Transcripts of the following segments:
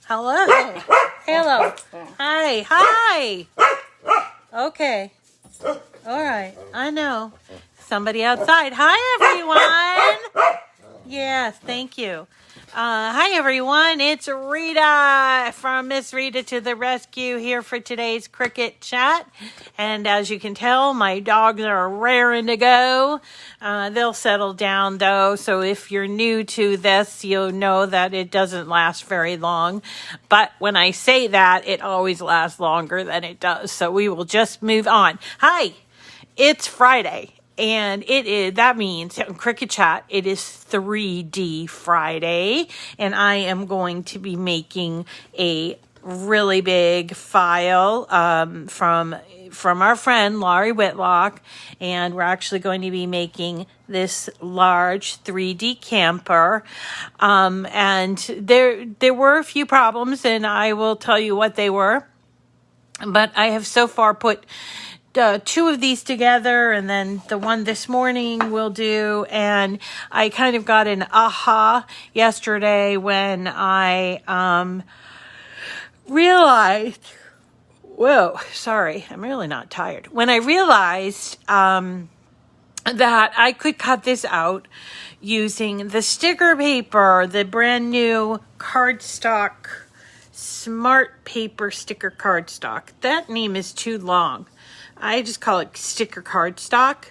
Hello. Hello. Hi. Okay. All right. I know. Somebody outside. Hi, everyone. Yes, thank you. Hi, everyone. It's Rita from Miss Rita to the Rescue here for today's Cricut Chat. And as you can tell, my dogs are raring to go. They'll settle down, though. So if you're new to this, you'll know that it doesn't last very long. But when I say that, it always lasts longer than it does. So we will just move on. Hi, it's Friday. And that means in Cricut Chat, it is 3D Friday, and I am going to be making a really big file from our friend Laurie Whitlock, and we're actually going to be this large 3D camper. And there were a few problems, and I will tell you what they were. But I have so far put two of these together, and then the one this morning will do. And I kind of got an aha yesterday when I realized, whoa, sorry, I'm really not tired. When I realized that I could cut this out using the sticker paper, the brand new Cardstock Smart Paper Sticker Cardstock. That name is too long. I just call it sticker cardstock,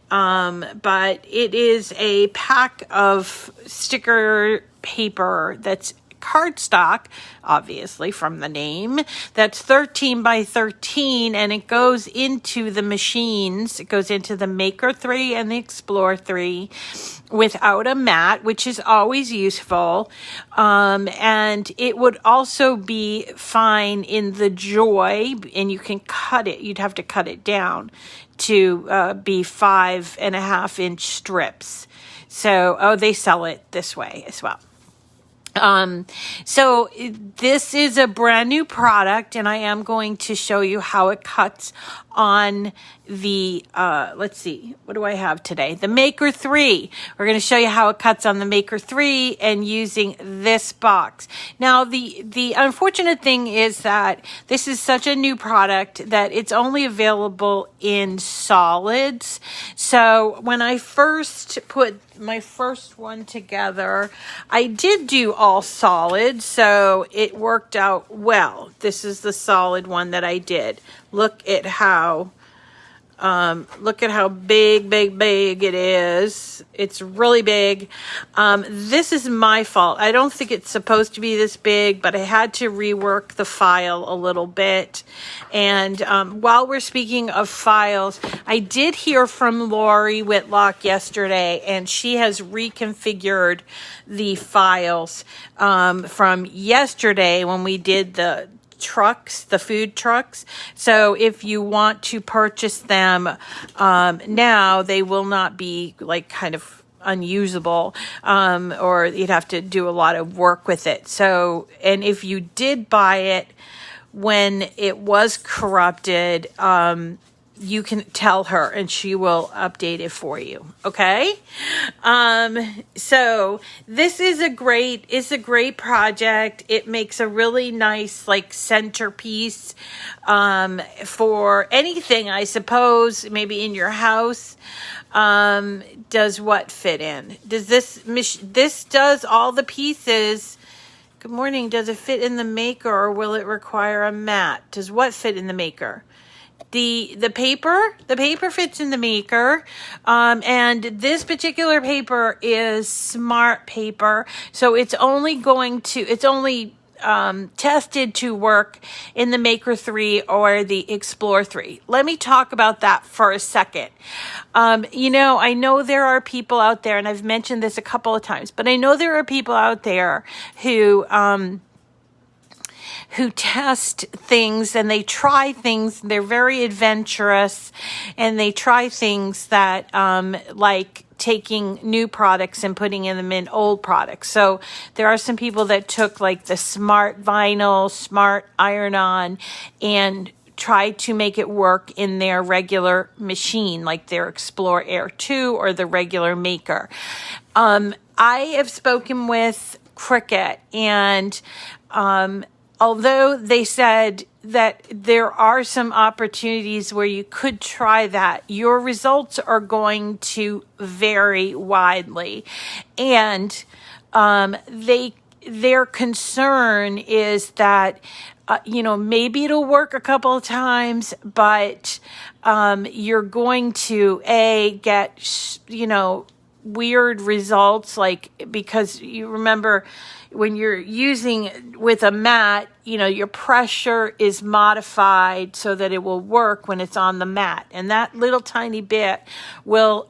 but it is a pack of sticker paper that's cardstock, obviously from the name, that's 13 by 13, and it goes into the machines. It goes into the Maker 3 and the Explorer 3 without a mat, which is always useful. And it would also be fine in the Joy, and you can cut it. You'd have to cut it down to be 5.5-inch strips. So, they sell it this way as well. So this is a brand new product, and I am going to show you how it cuts on the, let's see, what do I have today? The Maker 3. We're going to show you how it cuts on the Maker 3 and using this box. Now, the unfortunate thing is that this is such a new product that it's only available in solids. So when I first put my first one together, I did do all solid, so it worked out well. This is the solid one that I did. Look at how big it is. It's really big. This is my fault. I don't think it's supposed to be this big, but I had to rework the file a little bit. And while we're speaking of files, I did hear from Laurie Whitlock yesterday, and she has reconfigured the files from yesterday when we did the food trucks. So if you want to purchase them now, they will not be like kind of unusable, or you'd have to do a lot of work with it. So, and if you did buy it when it was corrupted, you can tell her and she will update it for you. Okay. So this is a great project. It makes a really nice like centerpiece, for anything, I suppose, maybe in your house. Does what fit in? Does this does all the pieces? Good morning. Does it fit in the Maker, or will it require a mat? Does what fit in the Maker? The paper fits in the Maker, and this particular paper is smart paper, so it's only tested to work in the Maker 3 or the Explorer 3. Let me talk about that for a second. I know there are people out there, and I've mentioned this a couple of times, but I know there are people out there who test things and they try things. They're very adventurous, and they try things that like taking new products and putting them in old products. So there are some people that took like the smart vinyl, smart iron-on, and tried to make it work in their regular machine, like their Explorer Air 2 or the regular Maker. I have spoken with Cricut. And although they said that there are some opportunities where you could try that, your results are going to vary widely. And their concern is that maybe it'll work a couple of times, but you're going to get weird results, because you remember when you're using with a mat, your pressure is modified so that it will work when it's on the mat. And that little tiny bit will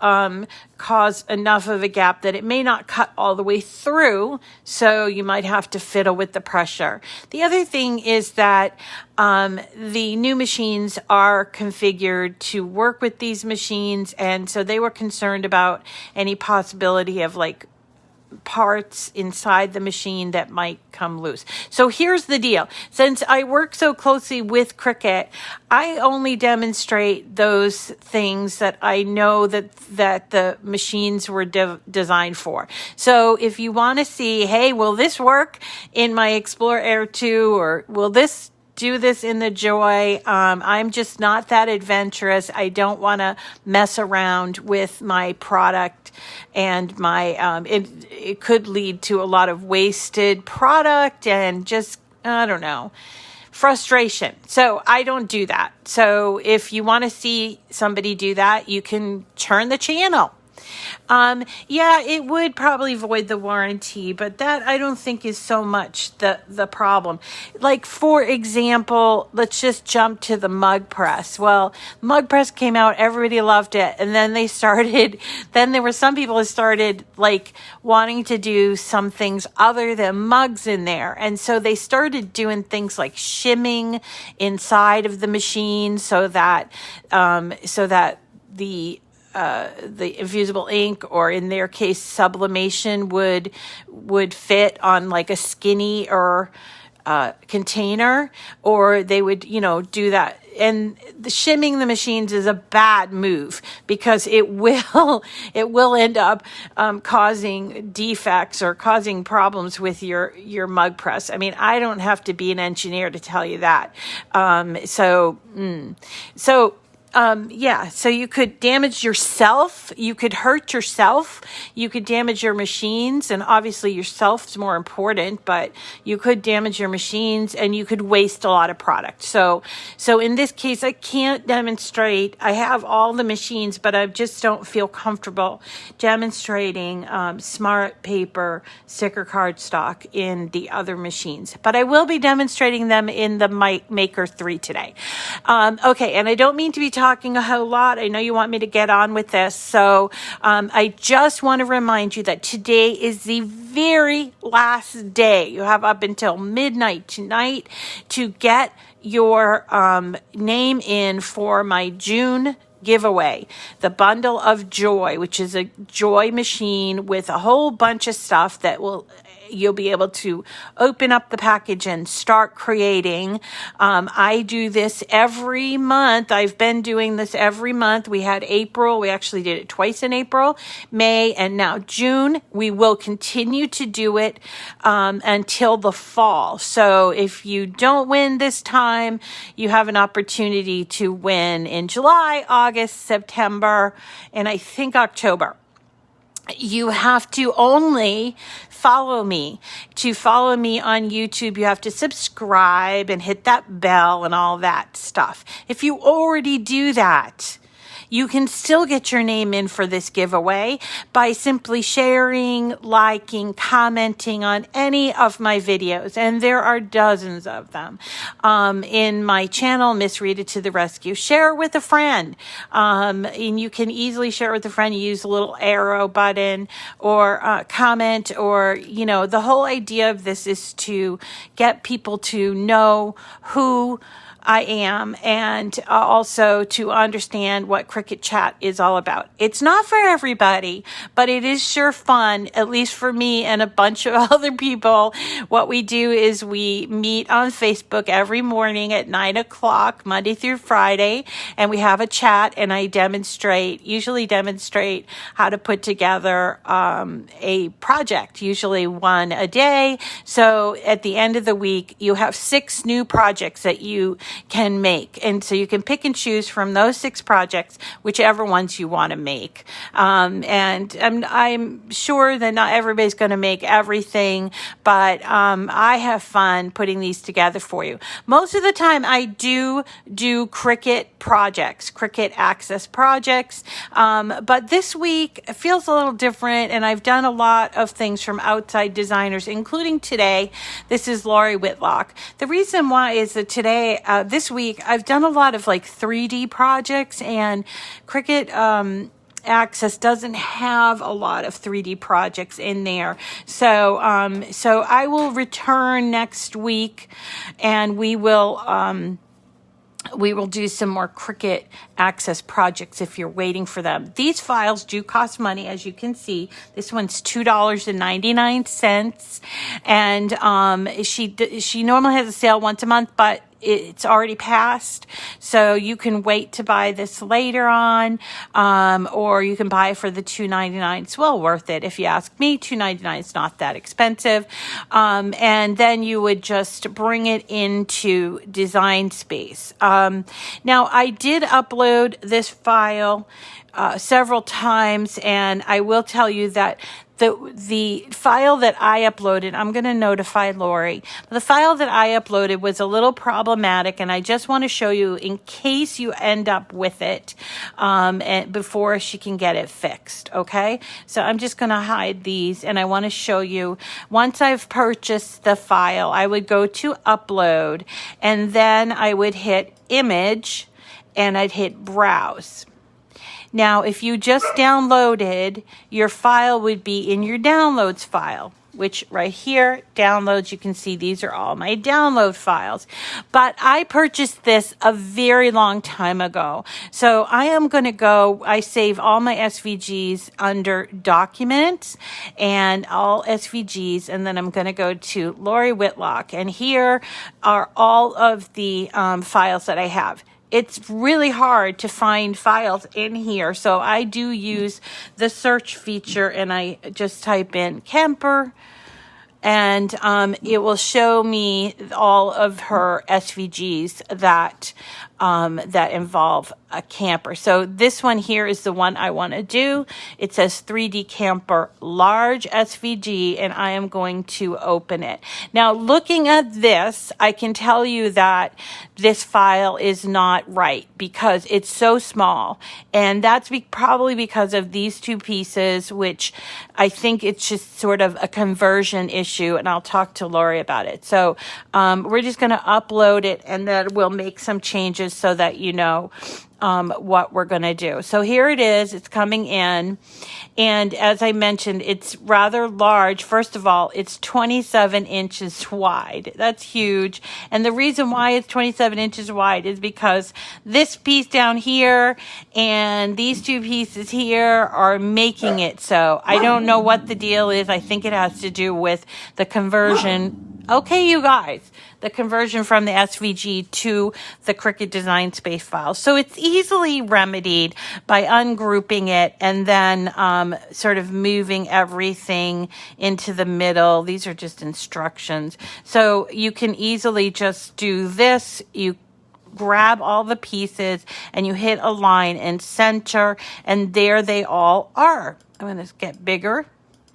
cause enough of a gap that it may not cut all the way through. So you might have to fiddle with the pressure. The other thing is that the new machines are configured to work with these machines. And so they were concerned about any possibility of parts inside the machine that might come loose. So here's the deal. Since I work so closely with Cricut, I only demonstrate those things that I know that the machines were designed for. So if you want to see, hey, will this work in my Explorer Air 2, or will this do this in the Joy? I'm just not that adventurous. I don't want to mess around with my product, and my it could lead to a lot of wasted product and just, I don't know, frustration. So I don't do that. So if you want to see somebody do that, you can turn the channel. It would probably void the warranty, but that I don't think is so much the problem. For example, let's just jump to the mug press. Well, mug press came out, everybody loved it. And then there were some people who started wanting to do some things other than mugs in there. And so they started doing things like shimming inside of the machine so that the infusible ink, or in their case sublimation, would fit on a skinny or container, or they would do that. And the shimming the machines is a bad move, because it will end up causing defects or causing problems with your mug press. I mean, I don't have to be an engineer to tell you that. So you could damage yourself, you could hurt yourself, you could damage your machines, and obviously yourself's more important, but you could damage your machines and you could waste a lot of product. So in this case, I can't demonstrate. I have all the machines, but I just don't feel comfortable demonstrating Smart Paper sticker cardstock in the other machines. But I will be demonstrating them in the Maker 3 today. Okay, and I don't mean to be talking a whole lot. I know you want me to get on with this. So I just want to remind you that today is the very last day. You have up until midnight tonight to get your name in for my June giveaway, the Bundle of Joy, which is a Joy machine with a whole bunch of stuff that you'll be able to open up the package and start creating. I do this every month. I've been doing this every month. We had April. We actually did it twice in April, May, and now June. We will continue to do it until the fall. So if you don't win this time, you have an opportunity to win in July, August, September, and I think October. You have to only follow me. To follow me on YouTube, you have to subscribe and hit that bell and all that stuff. If you already do that, you can still get your name in for this giveaway by simply sharing, liking, commenting on any of my videos. And there are dozens of them in my channel, Miss Rita to the Rescue. Share it with a friend. And you can easily share it with a friend. You use a little arrow button, or comment, or, the whole idea of this is to get people to know who I am, and also to understand what Cricut Chat is all about. It's not for everybody, but it is sure fun, at least for me and a bunch of other people. What we do is we meet on Facebook every morning at 9 o'clock, Monday through Friday, and we have a chat, and I usually demonstrate how to put together a project, usually one a day. So at the end of the week, you have 6 new projects that you can make. And so you can pick and choose from those 6 projects, whichever ones you want to make. And I'm sure that not everybody's going to make everything, but I have fun putting these together for you. Most of the time I do Cricut projects, Cricut Access projects. But this week it feels a little different, and I've done a lot of things from outside designers, including today. This is Lori Whitlock. The reason why is that today, this week, I've done a lot of like 3D projects, and Cricut Access doesn't have a lot of 3D projects in there. So I will return next week, and we will do some more Cricut Access projects if you're waiting for them. These files do cost money, as you can see. This one's $2.99, and she normally has a sale once a month, but it's already passed, so you can wait to buy this later on, or you can buy it for the $2.99. It's well worth it if you ask me. $2.99 is not that expensive, and then you would just bring it into Design Space. Now, I did upload this file several times, and I will tell you that the file that I uploaded, I'm going to notify Lori. The file that I uploaded was a little problematic, and I just want to show you in case you end up with it and before she can get it fixed, okay? So I'm just going to hide these, and I want to show you, once I've purchased the file, I would go to Upload, and then I would hit Image, and I'd hit Browse. Now, if you just downloaded, your file would be in your Downloads file, which right here, Downloads, you can see these are all my download files. But I purchased this a very long time ago. So I am going to go, I save all my SVGs under Documents and all SVGs, and then I'm going to go to Lori Whitlock. And here are all of the files that I have. It's really hard to find files in here, so I do use the search feature, and I just type in Kemper, and it will show me all of her SVGs that involve a camper. So this one here is the one I want to do. It says 3D Camper Large SVG, and I am going to open it. Now, looking at this, I can tell you that this file is not right because it's so small, and that's probably because of these 2 pieces, which I think it's just sort of a conversion issue, and I'll talk to Lori about it. So we're just going to upload it, and then we'll make some changes so that you know what we're going to do. So here it is. It's coming in. And as I mentioned, it's rather large. First of all, it's 27 inches wide. That's huge. And the reason why it's 27 inches wide is because this piece down here and these 2 pieces here are making it so. I don't know what the deal is. I think it has to do with the conversion. Okay, you guys, the conversion from the SVG to the Cricut Design Space file. So it's easily remedied by ungrouping it and then sort of moving everything into the middle. These are just instructions. So you can easily just do this. You grab all the pieces and you hit Align and Center, and there they all are. I'm going to get bigger.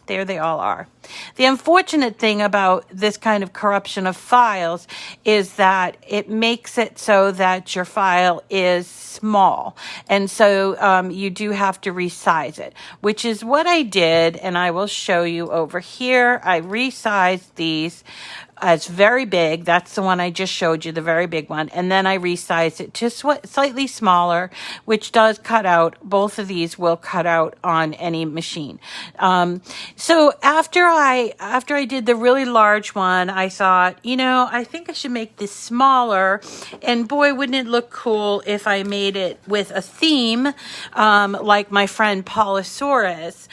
There they all are. The unfortunate thing about this kind of corruption of files is that it makes it so that your file is small. And so you do have to resize it, which is what I did. And I will show you over here. I resized these as very big. That's the one I just showed you, the very big one. And then I resized it to slightly smaller, which does cut out. Both of these will cut out on any machine. So after I did the really large one, I thought, you know, I think I should make this smaller. And boy, wouldn't it look cool if I made it with a theme, like my friend Paulosaurus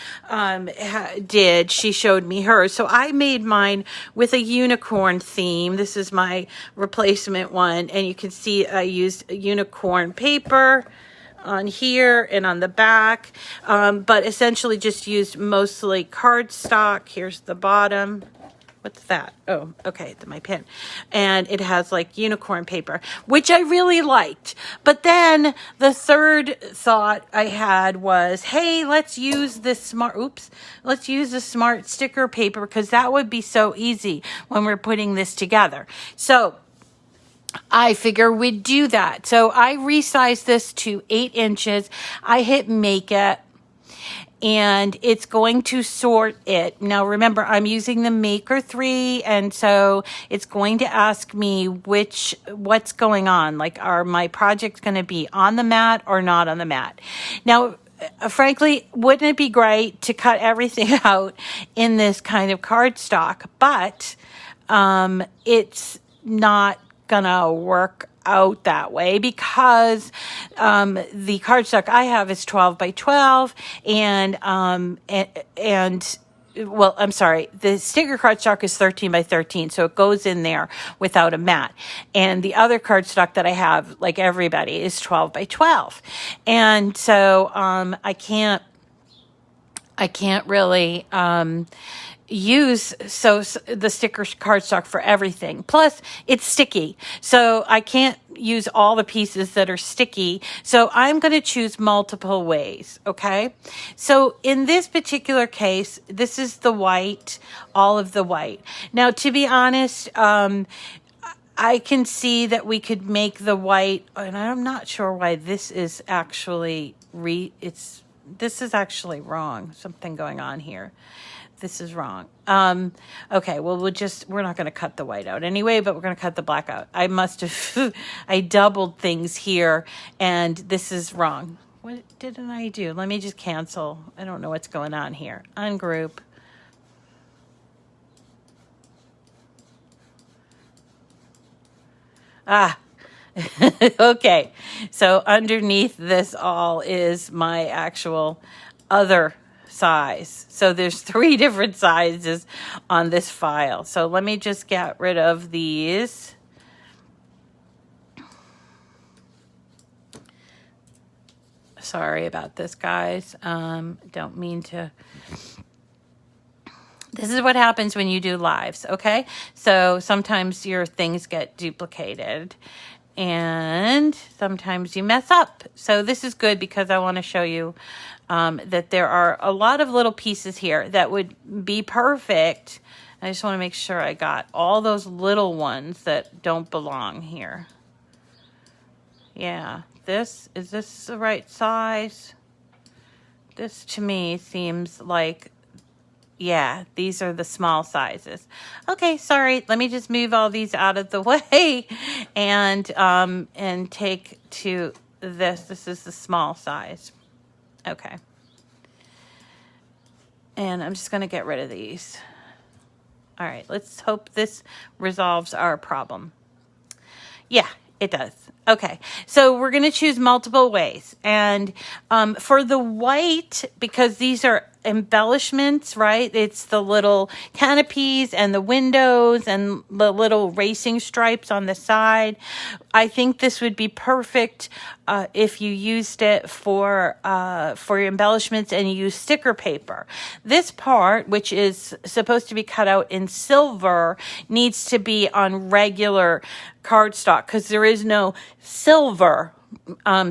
did. She showed me hers. So I made mine with a unicorn theme. This is my replacement one. And you can see I used unicorn paper on here and on the back, but essentially just used mostly cardstock. Here's the bottom. What's that? Oh, okay, my pen. And it has like unicorn paper, which I really liked. But then the third thought I had was, hey, let's use this smart sticker paper, because that would be so easy when we're putting this together. So I figure we'd do that. So I resized this to 8 inches. I hit make it, and it's going to sort it. Now remember, I'm using the Maker 3, and so it's going to ask me what's going on. Like, are my projects going to be on the mat or not on the mat? Now, frankly, wouldn't it be great to cut everything out in this kind of cardstock? But it's not gonna work out that way, because the cardstock I have is 12 by 12, and well, I'm sorry, the sticker cardstock is 13 by 13, so it goes in there without a mat. And the other cardstock that I have, like everybody, is 12 by 12, and so I can't really use the sticker cardstock for everything. Plus, it's sticky, so I can't use all the pieces that are sticky. So I'm going to choose multiple ways. Okay, so in this particular case, this is the white, all of the white. Now, to be honest, I can see that we could make the white, and I'm not sure why this is actually this is actually wrong. Something going on here. This is wrong. Okay, well, we're not going to cut the white out anyway, but we're going to cut the black out. I must have, I doubled things here, and this is wrong. What didn't I do? Let me just cancel. I don't know what's going on here. Ungroup. Okay, so underneath this all is my actual other size. So there's 3 different sizes on this file. So let me just get rid of these. Sorry about this, guys. Don't mean to. This is what happens when you do lives, okay? So sometimes your things get duplicated, and sometimes you mess up. So this is good, because I want to show you that there are a lot of little pieces here that would be perfect. I just want to make sure I got all those little ones that don't belong here. Yeah, is this the right size? This to me seems like, yeah, these are the small sizes. Okay, sorry. Let me just move all these out of the way and take to this. This is the small size. Okay. And I'm just going to get rid of these. All right, let's hope this resolves our problem. Yeah, it does. Okay, so we're going to choose multiple ways. And for the white, because these are embellishments, right? It's the little canopies and the windows and the little racing stripes on the side. I think this would be perfect if you used it for your embellishments and you use sticker paper. This part, which is supposed to be cut out in silver, needs to be on regular cardstock, because there is no silver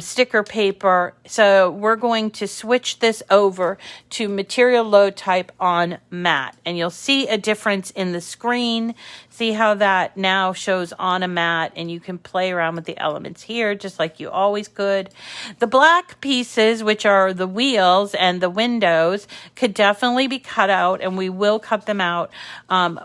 sticker paper. So we're going to switch this over to material load type on matte, and you'll see a difference in the screen. See how that now shows on a matte, and you can play around with the elements here just like you always could. The black pieces, which are the wheels and the windows, could definitely be cut out, and we will cut them out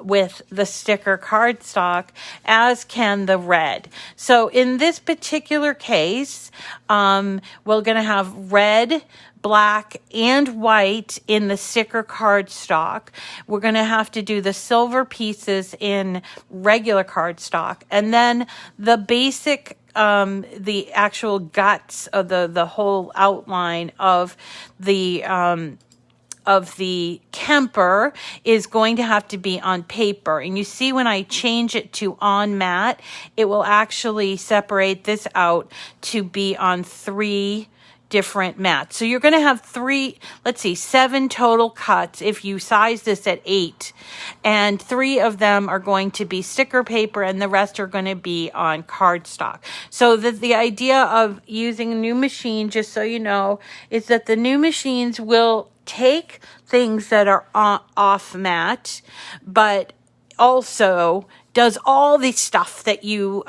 with the sticker cardstock, as can the red. So in this particular case, we're going to have red, black, and white in the sticker cardstock. We're going to have to do the silver pieces in regular cardstock, and then the basic the actual guts of the whole outline of the Kemper is going to have to be on paper. And you see when I change it to on matte, it will actually separate this out to be on 3 different mats. So you're going to have 7 total cuts if you size this at 8. And 3 of them are going to be sticker paper, and the rest are going to be on cardstock. So the idea of using a new machine, just so you know, is that the new machines will take things that are off matte, but also does all the stuff that you've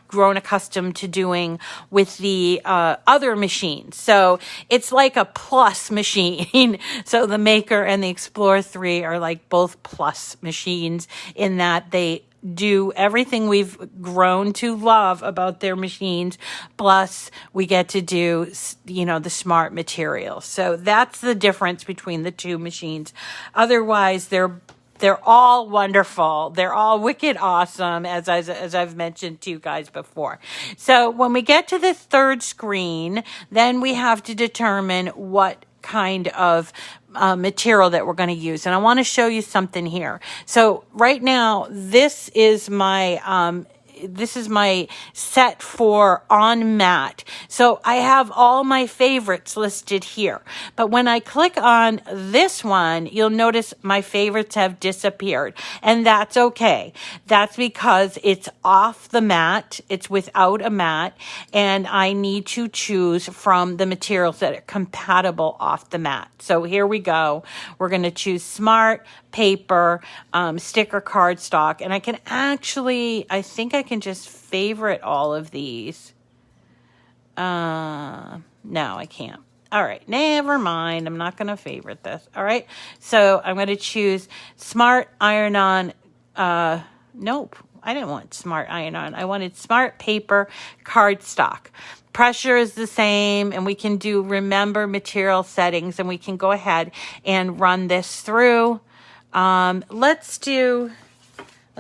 grown accustomed to doing with the other machines. So it's like a plus machine. So the Maker and the Explorer 3 are like both plus machines in that they do everything we've grown to love about their machines, plus we get to do, the smart materials. So that's the difference between the two machines. Otherwise, they're all wonderful. They're all wicked awesome, as I've mentioned to you guys before. So when we get to the third screen, then we have to determine what kind of material that we're going to use. And I want to show you something here. So right now, this is my set for on matte. So I have all my favorites listed here. But when I click on this one, you'll notice my favorites have disappeared. And that's okay. That's because it's off the mat. It's without a mat. And I need to choose from the materials that are compatible off the mat. So here we go. We're going to choose Smart, paper, sticker cardstock, and I can actually, I think I can just favorite all of these. No, I can't. All right, never mind. I'm not going to favorite this. All right, so I'm going to choose Smart Iron-On. Nope, I didn't want Smart Iron-On. I wanted Smart Paper Cardstock. Pressure is the same, and we can do remember material settings, and we can go ahead and run this through. Let's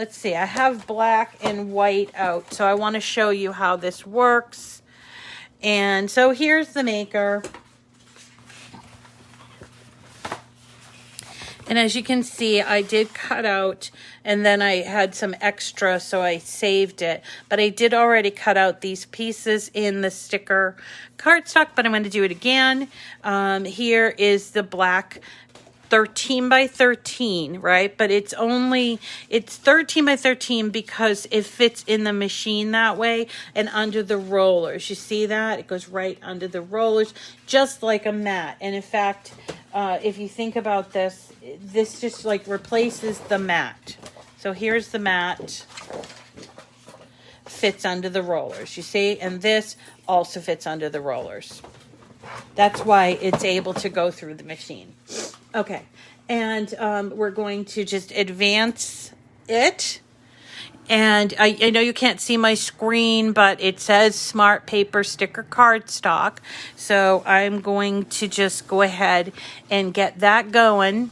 see, I have black and white out, so I want to show you how this works. And so here's the Maker. And as you can see, I did cut out, and then I had some extra, so I saved it. But I did already cut out these pieces in the sticker cardstock, but I'm going to do it again. Here is the black 13 by 13, right? But it's 13 by 13 because it fits in the machine that way and under the rollers. You see that? It goes right under the rollers, just like a mat. And in fact, if you think about this, this just like replaces the mat. So here's the mat, fits under the rollers, you see? And this also fits under the rollers. That's why it's able to go through the machine. Okay, and we're going to just advance it. And I know you can't see my screen, but it says Smart Paper Sticker Cardstock. So I'm going to just go ahead and get that going.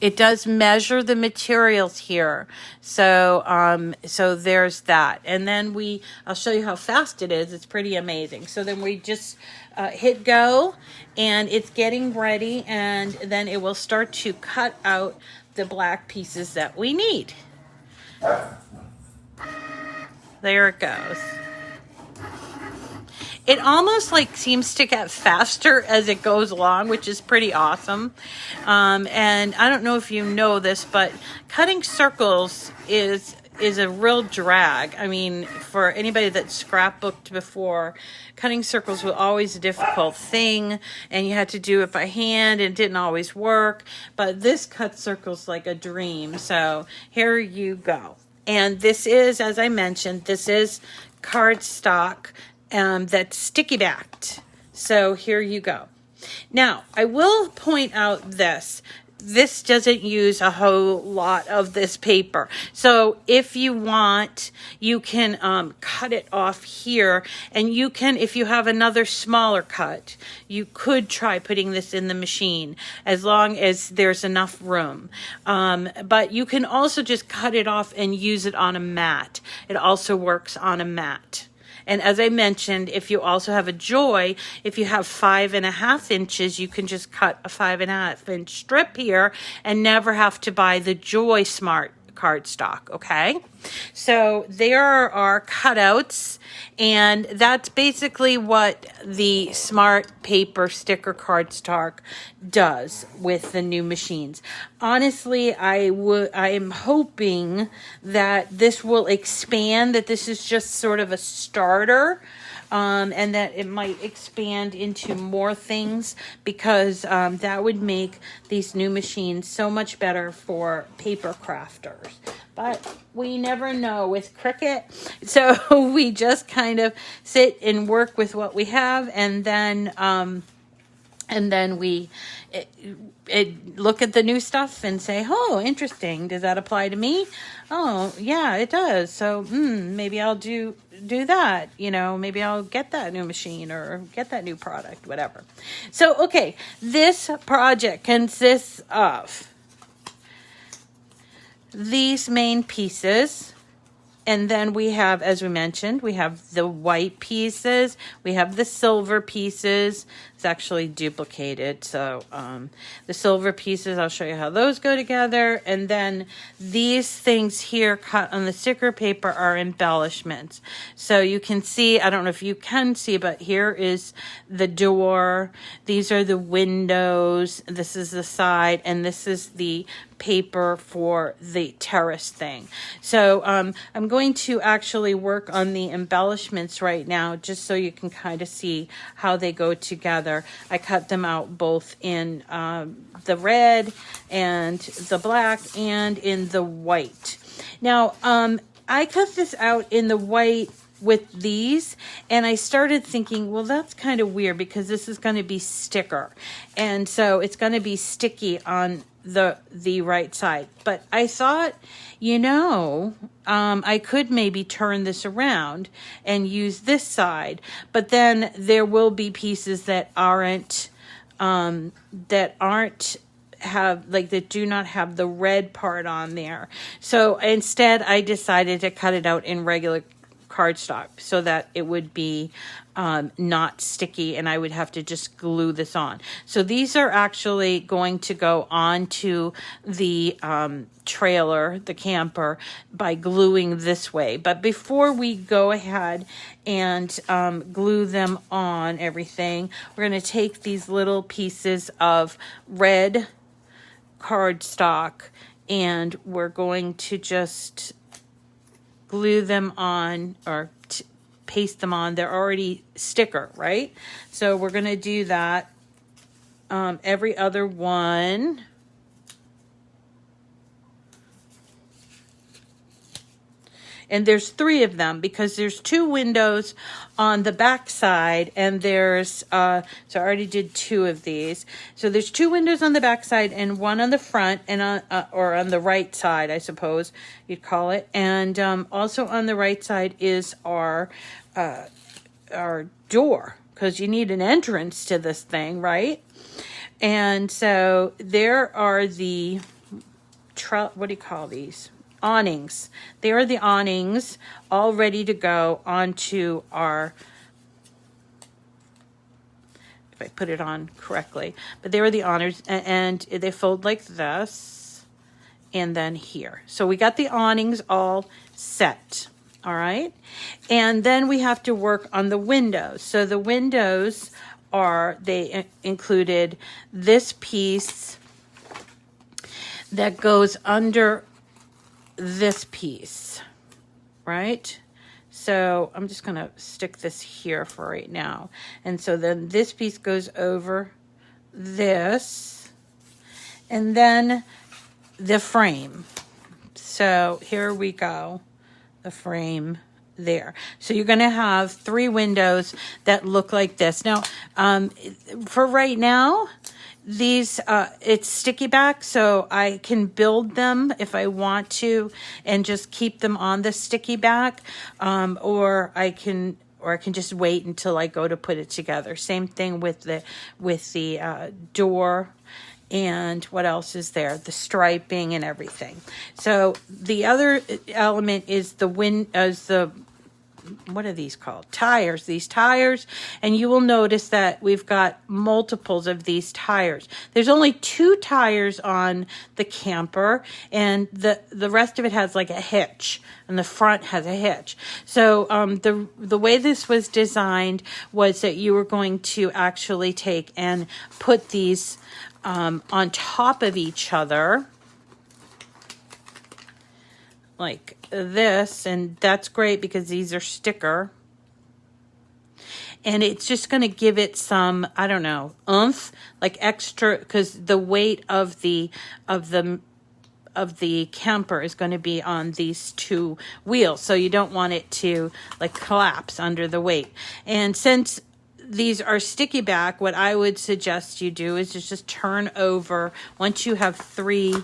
It does measure the materials here. So so there's that. And then I'll show you how fast it is. It's pretty amazing. So then we just hit go, and it's getting ready, and then it will start to cut out the black pieces that we need. There it goes. It almost like seems to get faster as it goes along, which is pretty awesome. And I don't know if you know this, but cutting circles is is a real drag. I mean, for anybody that's scrapbooked before, cutting circles was always a difficult thing, and you had to do it by hand, and it didn't always work. But this cut circle's like a dream. So here you go. And this is, as I mentioned, this is cardstock that's sticky backed. So here you go. Now, I will point out this. This doesn't use a whole lot of this paper. So if you want, you can cut it off here. And you can, if you have another smaller cut, you could try putting this in the machine as long as there's enough room. But you can also just cut it off and use it on a mat. It also works on a mat. And as I mentioned, if you also have a Joy, if you have 5.5 inches, you can just cut a 5.5 inch strip here and never have to buy the Joy Smart cardstock, okay? So there are our cutouts, and that's basically what the Smart Paper Sticker Cardstock does with the new machines. Honestly, I am hoping that this will expand, that this is just sort of a starter, and that it might expand into more things, because that would make these new machines so much better for paper crafters. But we never know with Cricut, so we just kind of sit and work with what we have, and then we look at the new stuff and say, oh, interesting. Does that apply to me? Oh, yeah, it does. So maybe I'll do that. You know, maybe I'll get that new machine or get that new product, whatever. So, okay, this project consists of these main pieces. And then we have, as we mentioned, we have the white pieces, we have the silver pieces. It's actually duplicated. So the silver pieces, I'll show you how those go together. And then these things here cut on the sticker paper are embellishments. So you can see, I don't know if you can see, but here is the door. These are the windows. This is the side, and this is the paper for the terrace thing. So I'm going to actually work on the embellishments right now, just so you can kind of see how they go together. I cut them out both in the red and the black and in the white. Now, I cut this out in the white with these, and I started thinking, well, that's kind of weird because this is going to be sticker, and so it's going to be sticky on the right side. But I thought, you know, I could maybe turn this around and use this side, but then there will be pieces that do not have the red part on there. So instead I decided to cut it out in regular cardstock so that it would be not sticky, and I would have to just glue this on. So these are actually going to go onto the trailer, the camper, by gluing this way. But before we go ahead and glue them on everything, we're going to take these little pieces of red cardstock and we're going to just glue them on, or paste them on. They're already sticker, right? So we're going to do that every other one. And there's 3 of them because there's 2 windows on the back side, and there's so I already did 2 of these. So there's 2 windows on the back side and 1 on the front, and or on the right side, I suppose you'd call it. And also on the right side is our door, because you need an entrance to this thing, right? And so there are the what do you call these? Awnings. They are the awnings all ready to go onto our, if I put it on correctly, but they are the awnings, and they fold like this and then here. So we got the awnings all set. All right. And then we have to work on the windows. So the windows they included this piece that goes under this piece, right? So I'm just going to stick this here for right now. And so then this piece goes over this, and then the frame. So here we go, the frame there. So you're going to have 3 windows that look like this. Now, for right now, these, it's sticky back, so I can build them if I want to and just keep them on the sticky back, or I can just wait until I go to put it together. Same thing with the door. And what else is there? The striping and everything. So the other element is what are these called? Tires. These tires. And you will notice that we've got multiples of these tires. There's only 2 tires on the camper, and the rest of it has like a hitch, and the front has a hitch. So the way this was designed was that you were going to actually take and put these on top of each other like this, and that's great because these are sticker, and it's just going to give it some, I don't know, oomph, like extra, because the weight of the camper is going to be on these 2 wheels, so you don't want it to like collapse under the weight. And since these are sticky back, what I would suggest you do is just turn over. Once you have 3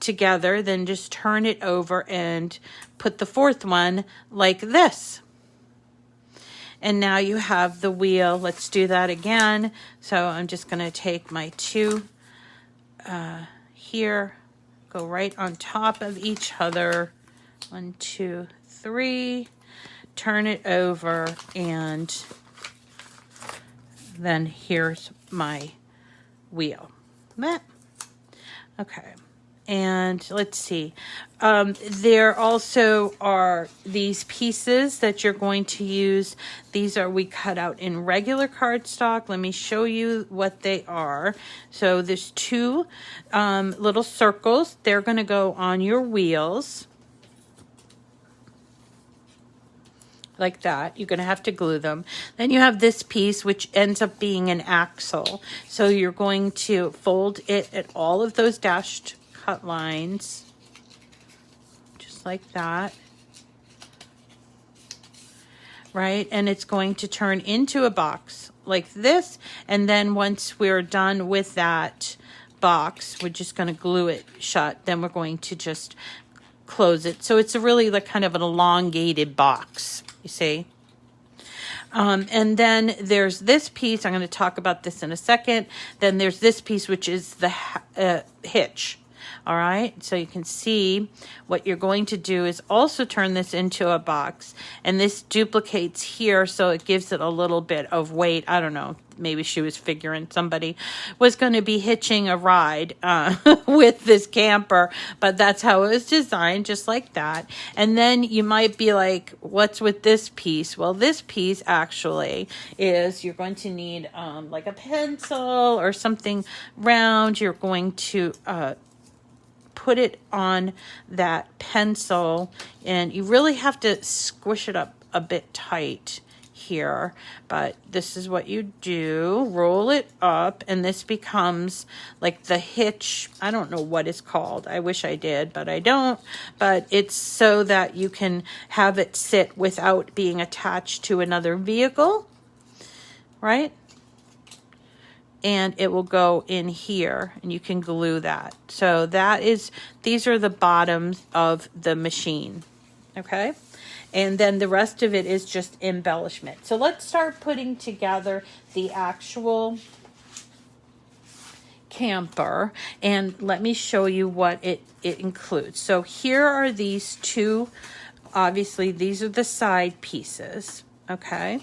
together, then just turn it over and put the 4th one like this. And now you have the wheel. Let's do that again. So I'm just going to take my 2 here, go right on top of each other. 1, 2, 3. Turn it over, and then here's my wheel. Okay. And let's see. There also are these pieces that you're going to use. These we cut out in regular cardstock. Let me show you what they are. So there's 2 little circles. They're going to go on your wheels. Like that. You're going to have to glue them. Then you have this piece, which ends up being an axle. So you're going to fold it at all of those dashed cut lines, just like that, right? And it's going to turn into a box like this. And then once we're done with that box, we're just going to glue it shut. Then we're going to just close it. So it's really like kind of an elongated box, you see. And then there's this piece. I'm going to talk about this in a second. Then there's this piece, which is the hitch. All right, so you can see what you're going to do is also turn this into a box, and this duplicates here, so it gives it a little bit of weight. I don't know, maybe she was figuring somebody was going to be hitching a ride with this camper, but that's how it was designed, just like that. And then you might be like, what's with this piece? Well, this piece actually is, you're going to need like a pencil or something round. You're going to put it on that pencil, and you really have to squish it up a bit tight here, but this is what you do. Roll it up, and this becomes like the hitch. I don't know what it's called. I wish I did, but I don't. But it's so that you can have it sit without being attached to another vehicle, right? And it will go in here, and you can glue that. So these are the bottoms of the machine, okay? And then the rest of it is just embellishment. So let's start putting together the actual camper, and let me show you what it includes. So here are these 2, obviously these are the side pieces, okay?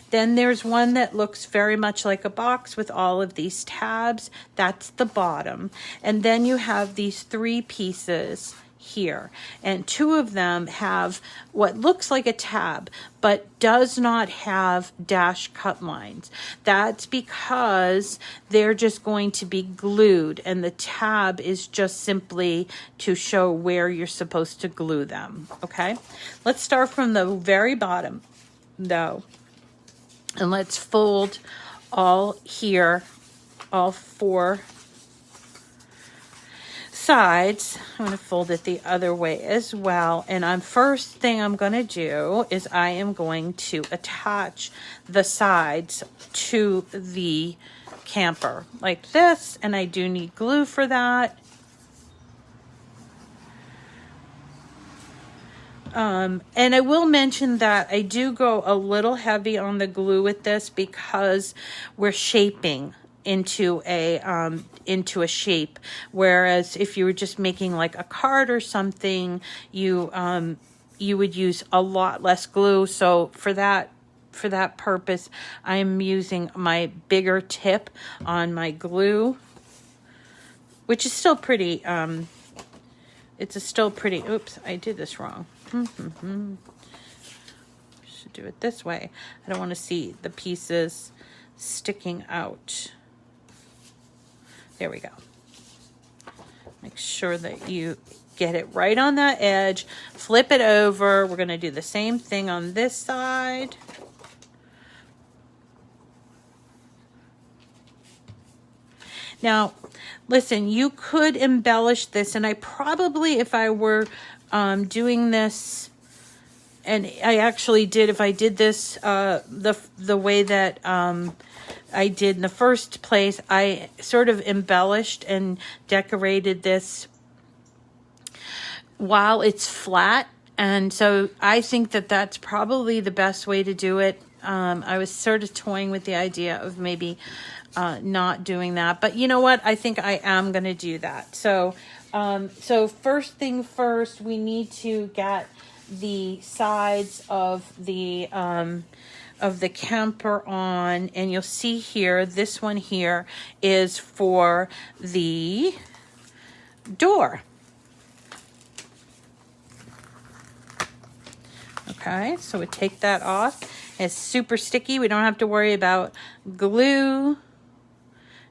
Then there's one that looks very much like a box with all of these tabs. That's the bottom. And then you have these 3 pieces here, and 2 of them have what looks like a tab but does not have dash cut lines. That's because they're just going to be glued, and the tab is just simply to show where you're supposed to glue them. Okay, let's start from the very bottom though, and let's fold all here, all 4 sides. I'm going to fold it the other way as well. And first thing I'm going to do is I am going to attach the sides to the camper like this, and I do need glue for that. And I will mention that I do go a little heavy on the glue with this because we're shaping into a shape, whereas if you were just making like a card or something, you would use a lot less glue. So for that purpose, I'm using my bigger tip on my glue, which is still pretty oops, I did this wrong. Should do it this way. I don't want to see the pieces sticking out. There we go. Make sure that you get it right on that edge. Flip it over. We're going to do the same thing on this side. Now, listen, you could embellish this, and I probably, if I were doing this, and I actually did, if I did this the way that I did in the first place, I sort of embellished and decorated this while it's flat. And so I think that that's probably the best way to do it. I was sort of toying with the idea of maybe not doing that, but you know what? I think I am going to do that. So, so first thing first, we need to get the sides of the camper on, and you'll see here, this one here is for the door. Okay, so we take that off. It's super sticky. We don't have to worry about glue.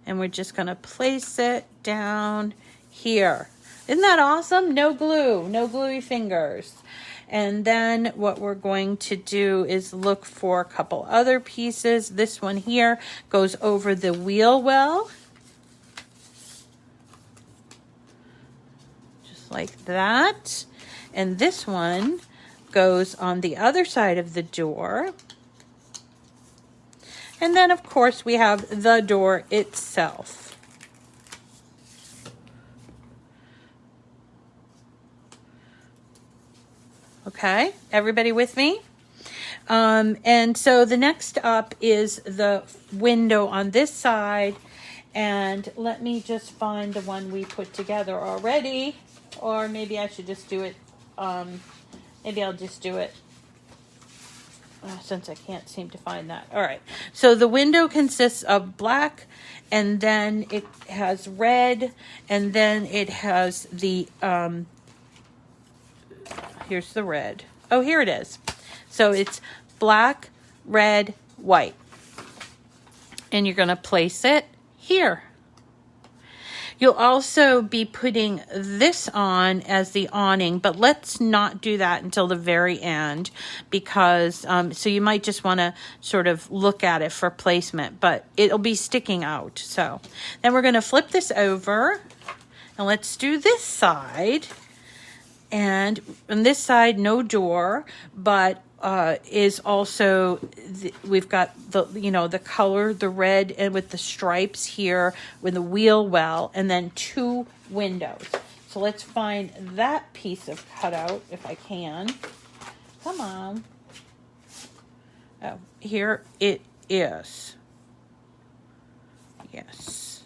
And we're just going to place it down here. Isn't that awesome? No glue, no gluey fingers. And then what we're going to do is look for a couple other pieces. This one here goes over the wheel well. Just like that. And this one goes on the other side of the door. And then, of course, we have the door itself. Okay, everybody with me? And so the next up is the window on this side. And let me just find the one we put together already. Or maybe I should just do it. Maybe I'll just do it. Since I can't seem to find that. All right. So the window consists of black, and then it has red, and then it has the, here's the red. Oh, here it is. So it's black, red, white. And you're going to place it here. You'll also be putting this on as the awning, but let's not do that until the very end because, so you might just want to sort of look at it for placement, but it'll be sticking out. So then we're going to flip this over and let's do this side. And on this side, no door, but is also, we've got the, you know, the color, the red and with the stripes here with the wheel well, and then 2 windows. So let's find that piece of cutout if I can. Come on. Oh, here it is. Yes.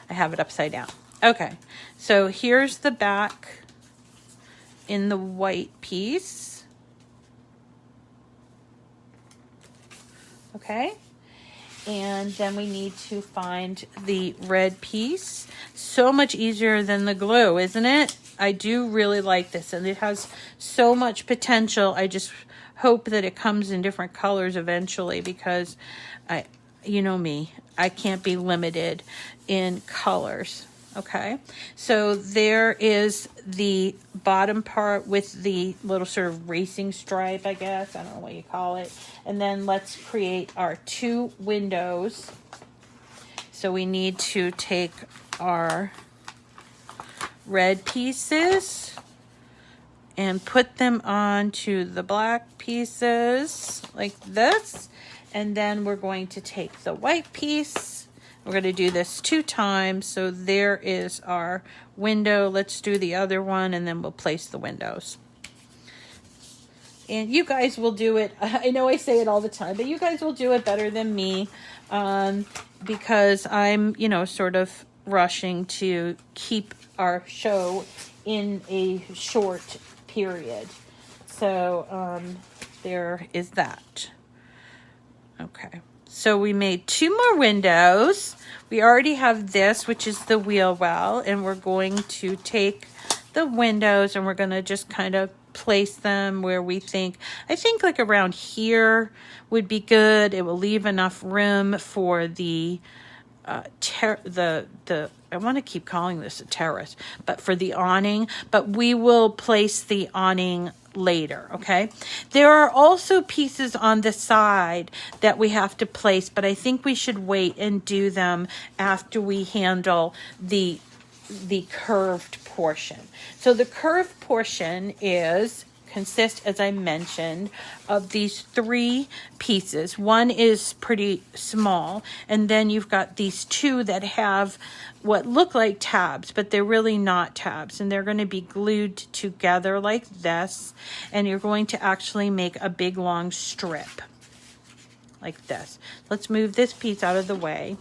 I have it upside down. Okay. So here's the back in the white piece. Okay, and then we need to find the red piece. So much easier than the glue, isn't it? I do really like this, and it has so much potential. I just hope that it comes in different colors eventually, because you know me, I can't be limited in colors. Okay, so there is the bottom part with the little sort of racing stripe, I guess. I don't know what you call it. And then let's create our 2 windows. So we need to take our red pieces and put them onto the black pieces like this. And then we're going to take the white piece. We're going to do this 2 times. So there is our window. Let's do the other one, and then we'll place the windows. And you guys will do it. I know I say it all the time, but you guys will do it better than me, because I'm, you know, sort of rushing to keep our show in a short period. So there is that. Okay. So we made 2 more windows. We already have this, which is the wheel well, and we're going to take the windows and we're going to just kind of place them where we think. I think like around here would be good. It will leave enough room for the I want to keep calling this a terrace, but for the awning. But we will place the awning later, okay? There are also pieces on the side that we have to place, but I think we should wait and do them after we handle the curved portion. So the curved portion consists, as I mentioned, of these 3 pieces. One is pretty small, and then you've got these 2 that have what look like tabs, but they're really not tabs, and they're going to be glued together like this, and you're going to actually make a big long strip like this. Let's move this piece out of the way.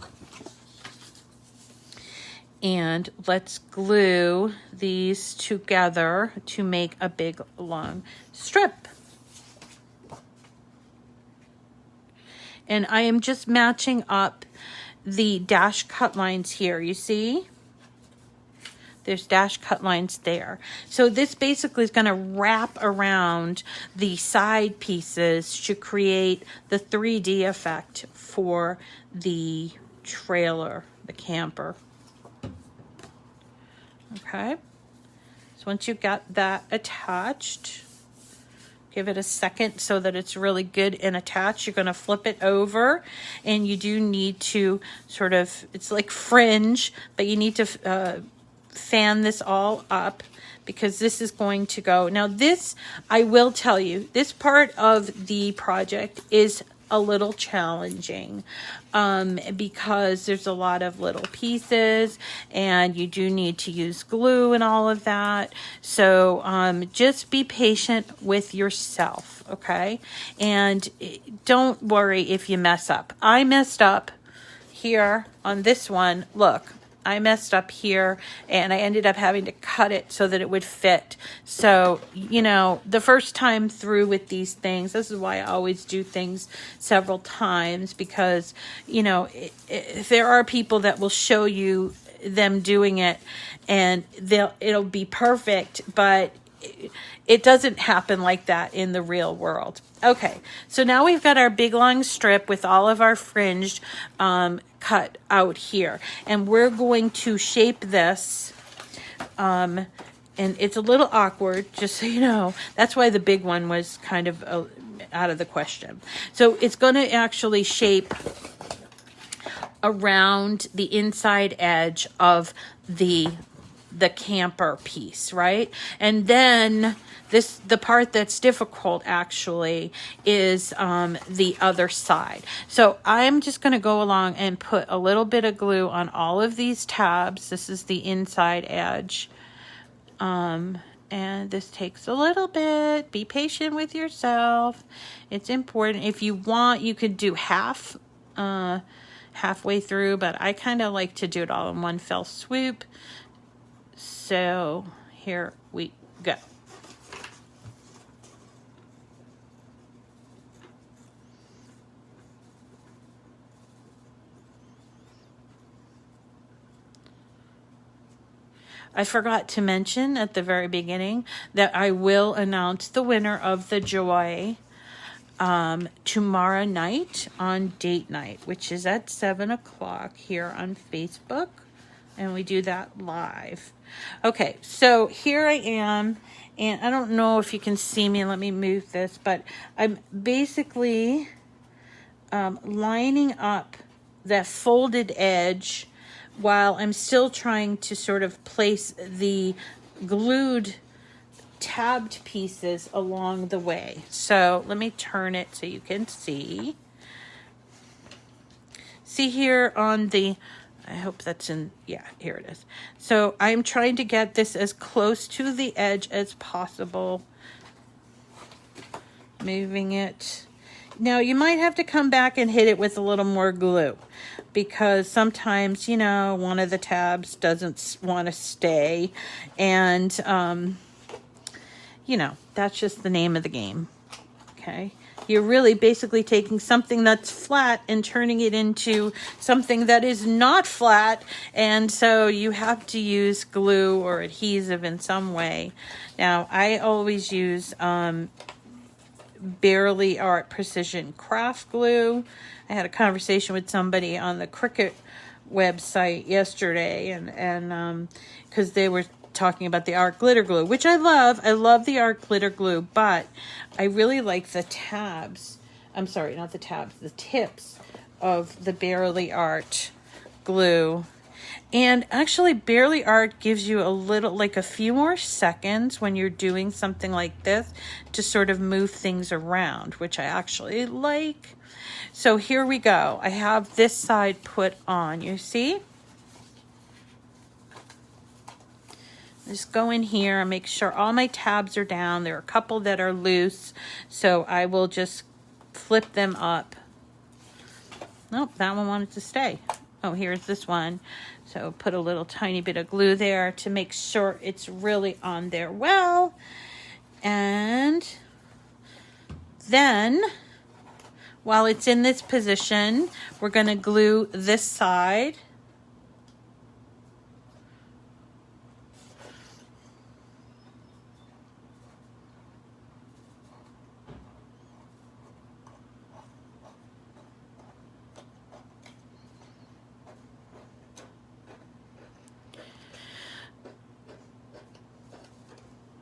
And let's glue these together to make a big long strip. And I am just matching up the dash cut lines here. You see? There's dash cut lines there. So this basically is going to wrap around the side pieces to create the 3D effect for the trailer, the camper. Okay, so once you've got that attached, give it a second so that it's really good and attached. You're going to flip it over, and you do need to sort of, it's like fringe, but you need to fan this all up, because this is going to go. Now this, I will tell you, this part of the project is a little challenging because there's a lot of little pieces, and you do need to use glue and all of that. So just be patient with yourself, okay? And don't worry if you mess up. I messed up here on this one. Look, I messed up here, and I ended up having to cut it so that it would fit. So, you know, the first time through with these things, this is why I always do things several times, because, you know, if there are people that will show you them doing it, and it'll be perfect, but it doesn't happen like that in the real world. Okay, so now we've got our big long strip with all of our fringed cut out here, and we're going to shape this, and it's a little awkward, just so you know. That's why the big one was kind of out of the question. So it's going to actually shape around the inside edge of the camper piece, right? And then the part that's difficult actually is the other side. So I'm just going to go along and put a little bit of glue on all of these tabs. This is the inside edge. And this takes a little bit. Be patient with yourself. It's important. If you want, you could do halfway through, but I kind of like to do it all in one fell swoop. So here we go. I forgot to mention at the very beginning that I will announce the winner of the Joy tomorrow night on Date Night, which is at 7 o'clock here on Facebook. And we do that live. Okay, so here I am. And I don't know if you can see me. Let me move this. But I'm basically lining up that folded edge while I'm still trying to sort of place the glued tabbed pieces along the way. So let me turn it so you can see. See here on the, I hope that's in, yeah, here it is. So I'm trying to get this as close to the edge as possible. Moving it. Now you might have to come back and hit it with a little more glue, because sometimes, you know, one of the tabs doesn't want to stay, and you know, that's just the name of the game. Okay, you're really basically taking something that's flat and turning it into something that is not flat, and so you have to use glue or adhesive in some way. Now I always use Barely Art Precision Craft Glue. I had a conversation with somebody on the Cricut website yesterday, and because they were talking about the art glitter glue, which I love. I love the art glitter glue, but I really like the tabs. I'm sorry, not the tabs, the tips of the Barely Art glue. And actually, Barely Art gives you a little, like a few more seconds when you're doing something like this to sort of move things around, which I actually like. So here we go. I have this side put on, you see? Just go in here and make sure all my tabs are down. There are a couple that are loose, so I will just flip them up. Nope, that one wanted to stay. Oh, here's this one. So put a little tiny bit of glue there to make sure it's really on there well. And then, while it's in this position, we're going to glue this side.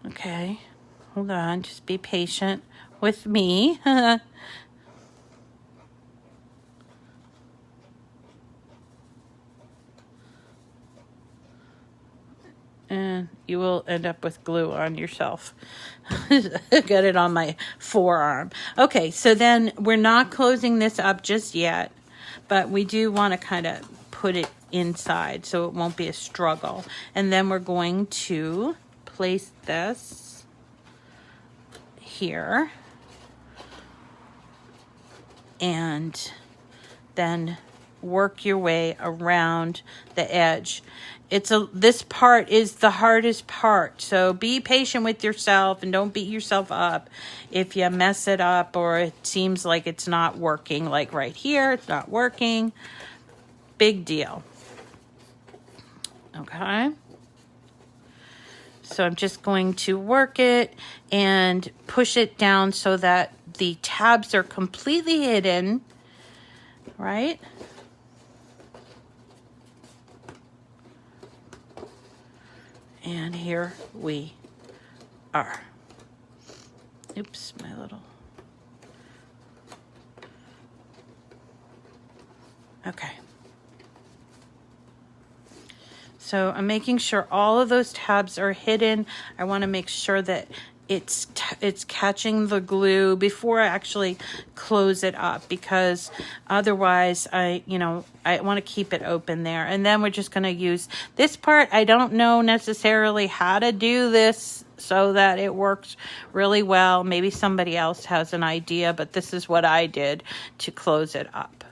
Okay, hold on, just be patient with me. And you will end up with glue on yourself. Got it on my forearm. Okay, so then we're not closing this up just yet, but we do want to kind of put it inside so it won't be a struggle. And then we're going to place this here and then work your way around the edge. This part is the hardest part, so be patient with yourself and don't beat yourself up if you mess it up or it seems like it's not working. Like right here, it's not working. Big deal. Okay. So I'm just going to work it and push it down so that the tabs are completely hidden, right? And here we are. Oops, my little. Okay. So I'm making sure all of those tabs are hidden. I want to make sure that it's catching the glue before I actually close it up, because otherwise I want to keep it open there. And then we're just going to use this part. I don't know necessarily how to do this so that it works really well. Maybe somebody else has an idea, but this is what I did to close it up.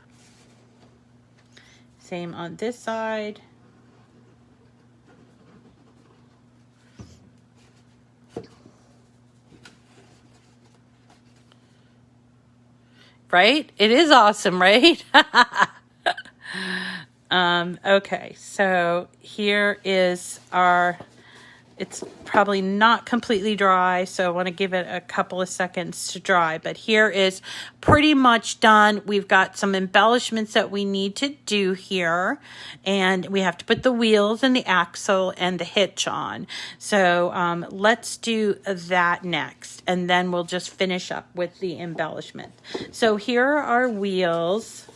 Same on this side. Right? It is awesome, right? Okay, so here is our It's probably not completely dry, so I want to give it a couple of seconds to dry. But here is pretty much done. We've got some embellishments that we need to do here, and we have to put the wheels and the axle and the hitch on. So let's do that next, and then we'll just finish up with the embellishment. So here are our wheels.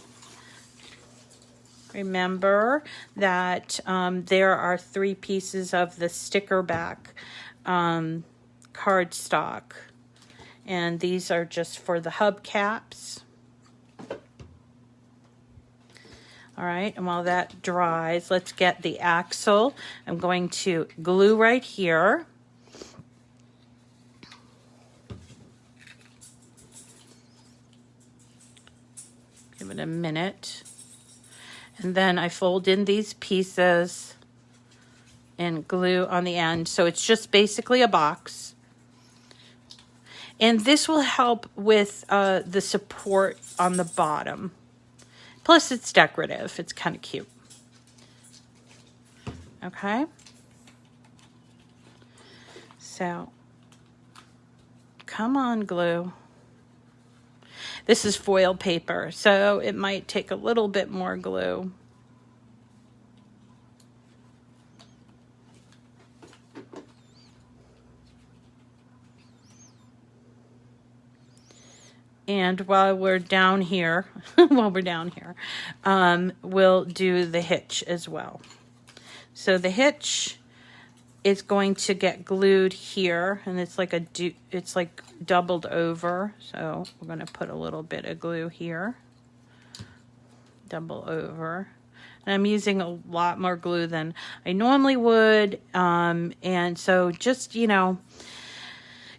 Remember that there are 3 pieces of the sticker back cardstock, and these are just for the hubcaps. All right, and while that dries, let's get the axle. I'm going to glue right here. Give it a minute. And then I fold in these pieces and glue on the end. So it's just basically a box. And this will help with the support on the bottom. Plus it's decorative. It's kind of cute. Okay. So, come on, glue. This is foil paper, so it might take a little bit more glue. And while we're down here, we'll do the hitch as well. So the hitch is going to get glued here, and it's like it's like doubled over. So we're going to put a little bit of glue here, double over. And I'm using a lot more glue than I normally would, and so just, you know,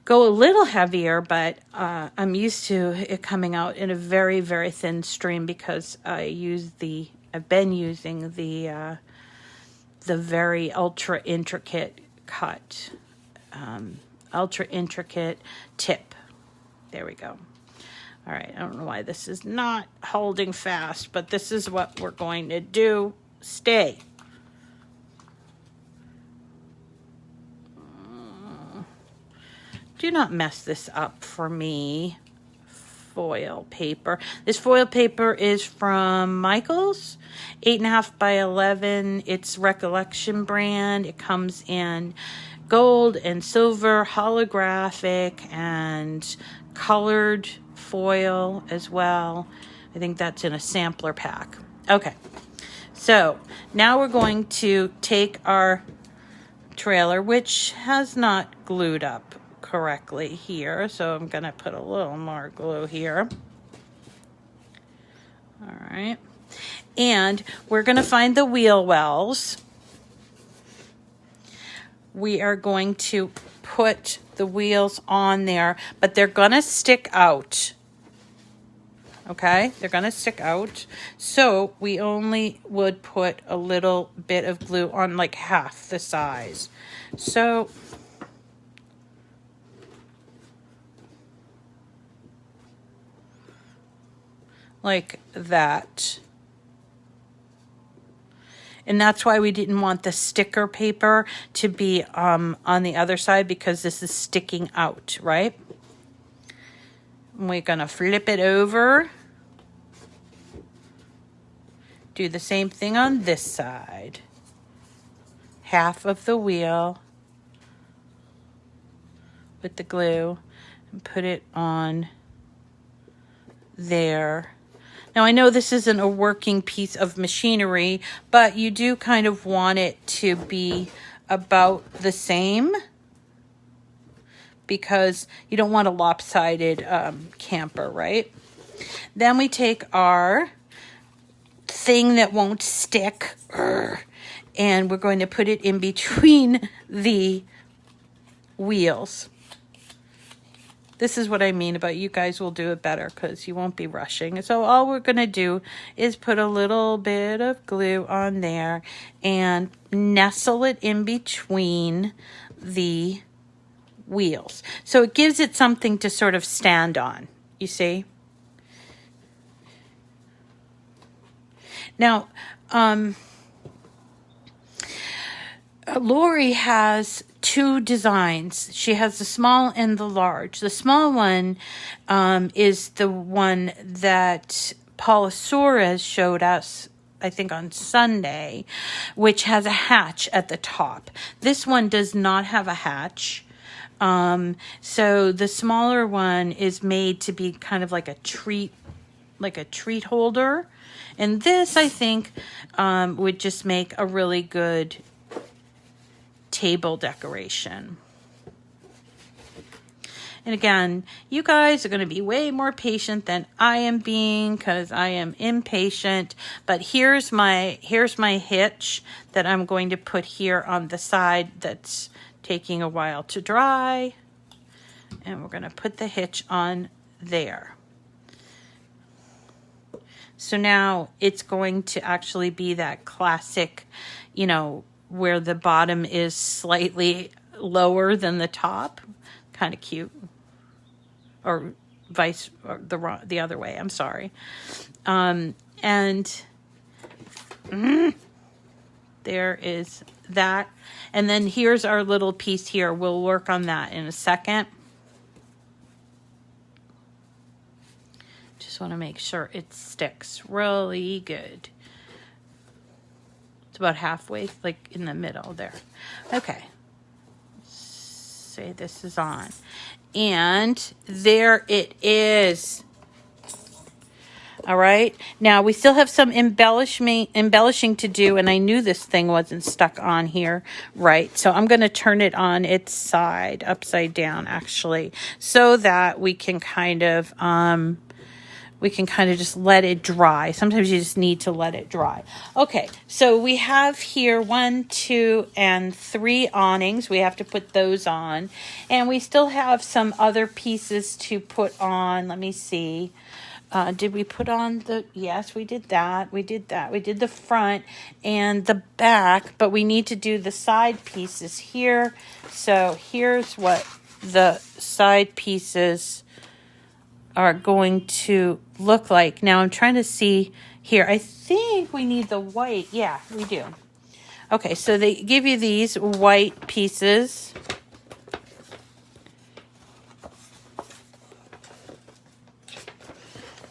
go a little heavier, but I'm used to it coming out in a very, very thin stream because I've been using the very ultra intricate cut, ultra intricate tip. There we go. All right, I don't know why this is not holding fast, but this is what we're going to do. Stay. Do not mess this up for me. Foil paper. This foil paper is from Michaels, 8.5 by 11. It's Recollection brand. It comes in gold and silver, holographic, and colored foil as well. I think that's in a sampler pack. Okay, so now we're going to take our trailer, which has not glued up correctly here, so I'm gonna put a little more glue here. All right, and we're gonna find the wheel wells. We are going to put the wheels on there, but they're gonna stick out. Okay, they're gonna stick out, so we only would put a little bit of glue on, like half the size. So like that. And that's why we didn't want the sticker paper to be on the other side, because this is sticking out, right? And we're gonna flip it over. Do the same thing on this side. Half of the wheel with the glue and put it on there. Now, I know this isn't a working piece of machinery, but you do kind of want it to be about the same, because you don't want a lopsided camper, right? Then we take our thing that won't stick, and we're going to put it in between the wheels. This is what I mean about you guys will do it better because you won't be rushing. So all we're going to do is put a little bit of glue on there and nestle it in between the wheels. So it gives it something to sort of stand on, you see? Now, Lori has two designs. She has the small and the large. The small one is the one that Paula Suarez showed us, I think on Sunday, which has a hatch at the top. This one does not have a hatch. So the smaller one is made to be kind of like a treat holder. And this, I think, would just make a really good table decoration. And again, you guys are going to be way more patient than I am being, because I am impatient. But here's my hitch that I'm going to put here on the side that's taking a while to dry. And we're going to put the hitch on there. So now it's going to actually be that classic, you know, where the bottom is slightly lower than the top. Kind of cute. Or the other way, I'm sorry. And there is that. And then here's our little piece here. We'll work on that in a second. Just want to make sure it sticks really good. It's about halfway, like in the middle there. Okay. Say this is on. And there it is. All right. Now we still have some embellishing to do, and I knew this thing wasn't stuck on here right. So I'm going to turn it on its side, upside down actually, so that we can kind of just let it dry. Sometimes you just need to let it dry. Okay, so we have here 1, 2, and 3 awnings. We have to put those on. And we still have some other pieces to put on. Let me see. Did we put on the... Yes, we did that. We did that. We did the front and the back, but we need to do the side pieces here. So here's what the side pieces are going to look like. Now I'm trying to see here. I think we need the white. Yeah, we do. Okay, so they give you these white pieces.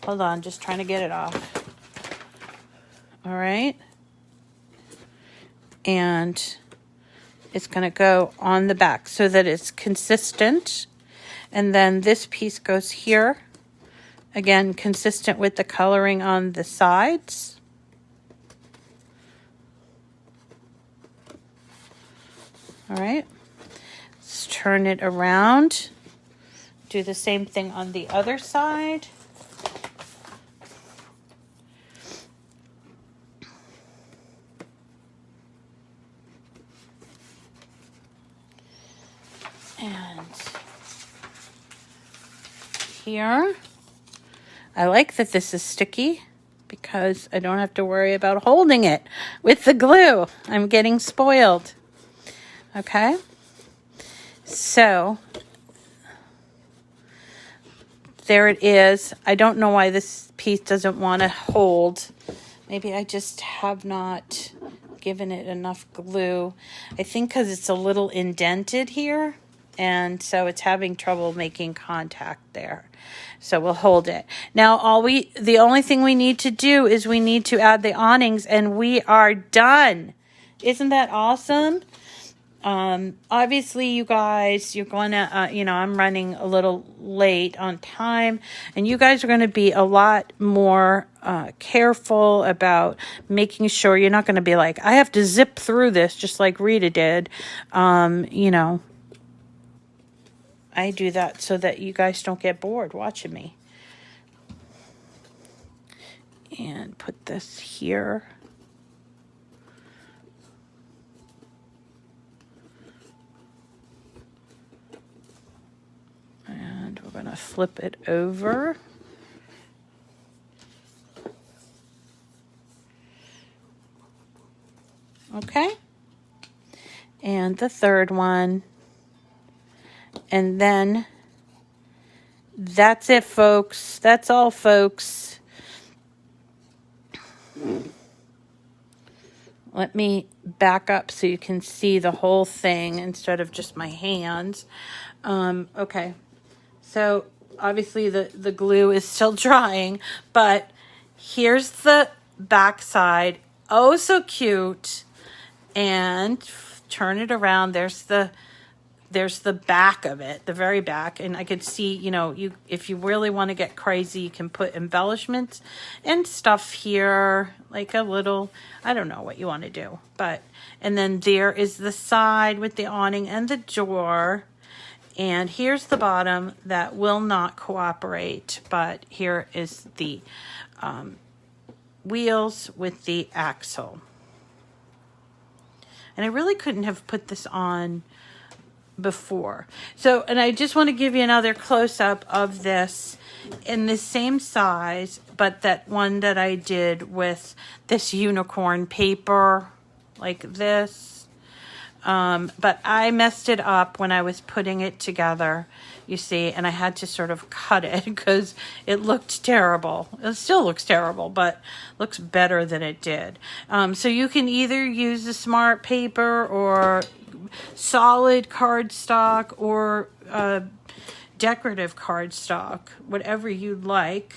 Hold on, just trying to get it off. All right. And it's going to go on the back so that it's consistent. And then this piece goes here. Again, consistent with the coloring on the sides. All right. Let's turn it around. Do the same thing on the other side. And here. I like that this is sticky because I don't have to worry about holding it with the glue. I'm getting spoiled. Okay. So there it is. I don't know why this piece doesn't want to hold. Maybe I just have not given it enough glue. I think because it's a little indented here. And so it's having trouble making contact there. So we'll hold it. Now, the only thing we need to do is we need to add the awnings, and we are done. Isn't that awesome? Obviously, you guys, you're going to, I'm running a little late on time, and you guys are going to be a lot more careful about making sure you're not going to be like, I have to zip through this just like Rita did, I do that so that you guys don't get bored watching me. And put this here. And we're going to flip it over. Okay. And the third one. And then that's it, folks. That's all, folks. Let me back up so you can see the whole thing instead of just my hands. Okay, so obviously the glue is still drying, but here's the back side. Oh, so cute. And turn it around. There's the back of it, the very back, and I could see, you know, if you really want to get crazy, you can put embellishments and stuff here, like a little, I don't know what you want to do, but, and then there is the side with the awning and the door, and here's the bottom that will not cooperate, but here is the wheels with the axle. And I really couldn't have put this on before. So, and I just want to give you another close-up of this in the same size, but that one that I did with this unicorn paper, like this. But I messed it up when I was putting it together, you see, and I had to sort of cut it because it looked terrible. It still looks terrible, but looks better than it did. So you can either use the smart paper or solid cardstock or decorative cardstock, whatever you'd like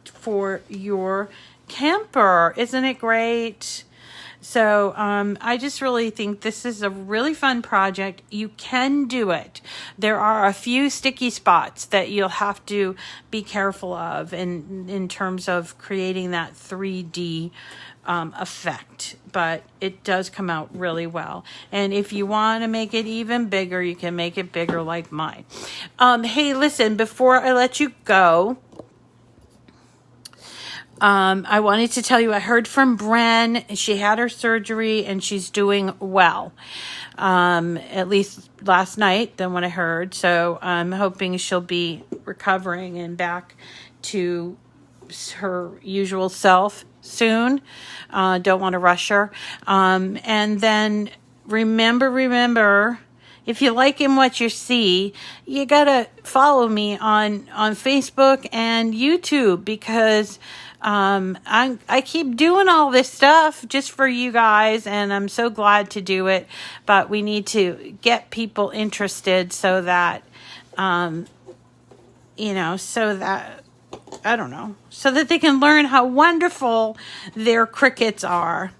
for your camper. Isn't it great? So I just really think this is a really fun project. You can do it. There are a few sticky spots that you'll have to be careful of in terms of creating that 3D effect, but it does come out really well. And if you want to make it even bigger, you can make it bigger like mine. Hey, listen, before I let you go, I wanted to tell you, I heard from Bren. She had her surgery and she's doing well. At least last night than what I heard. So I'm hoping she'll be recovering and back to her usual self soon. Don't want to rush her. And then remember, if you like what you see, you gotta follow me on Facebook and YouTube, because I keep doing all this stuff just for you guys, and I'm so glad to do it. But we need to get people interested so that, so that they can learn how wonderful their Cricuts are,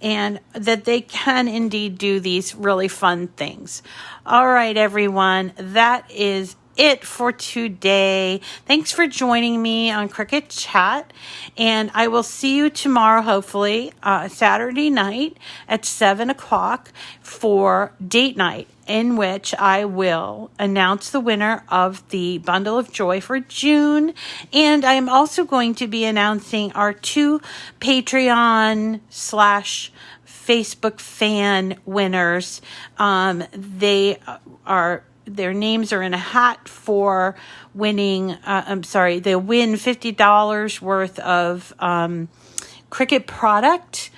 and that they can indeed do these really fun things. All right, everyone, that is it for today. Thanks for joining me on Cricut Chat, and I will see you tomorrow, hopefully, Saturday night at 7 o'clock for date night, in which I will announce the winner of the Bundle of Joy for June. And I am also going to be announcing our 2 Patreon / Facebook fan winners. Their names are in a hat for winning, they'll win $50 worth of Cricut product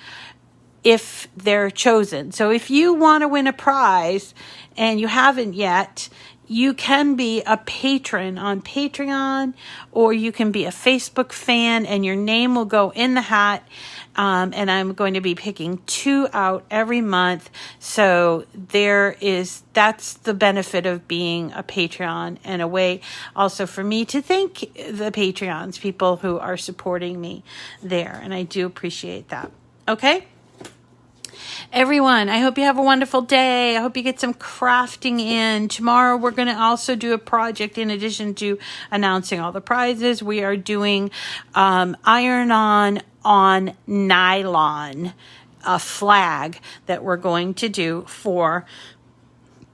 if they're chosen. So if you want to win a prize and you haven't yet, you can be a patron on Patreon, or you can be a Facebook fan and your name will go in the hat. And I'm going to be picking 2 out every month. So that's the benefit of being a Patreon, and a way also for me to thank the Patreons, people who are supporting me there. And I do appreciate that. Okay? Everyone, I hope you have a wonderful day. I hope you get some crafting in. Tomorrow, we're going to also do a project in addition to announcing all the prizes. We are doing iron-on nylon, a flag that we're going to do for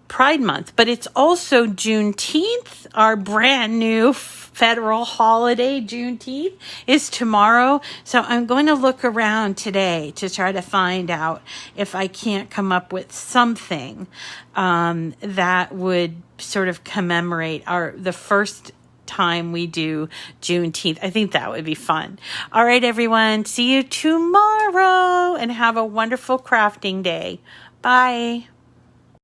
Pride Month. But it's also Juneteenth, our brand new federal holiday. Juneteenth is tomorrow. So I'm going to look around today to try to find out if I can't come up with something that would sort of commemorate the first time we do Juneteenth. I think that would be fun. All right, everyone. See you tomorrow and have a wonderful crafting day. Bye.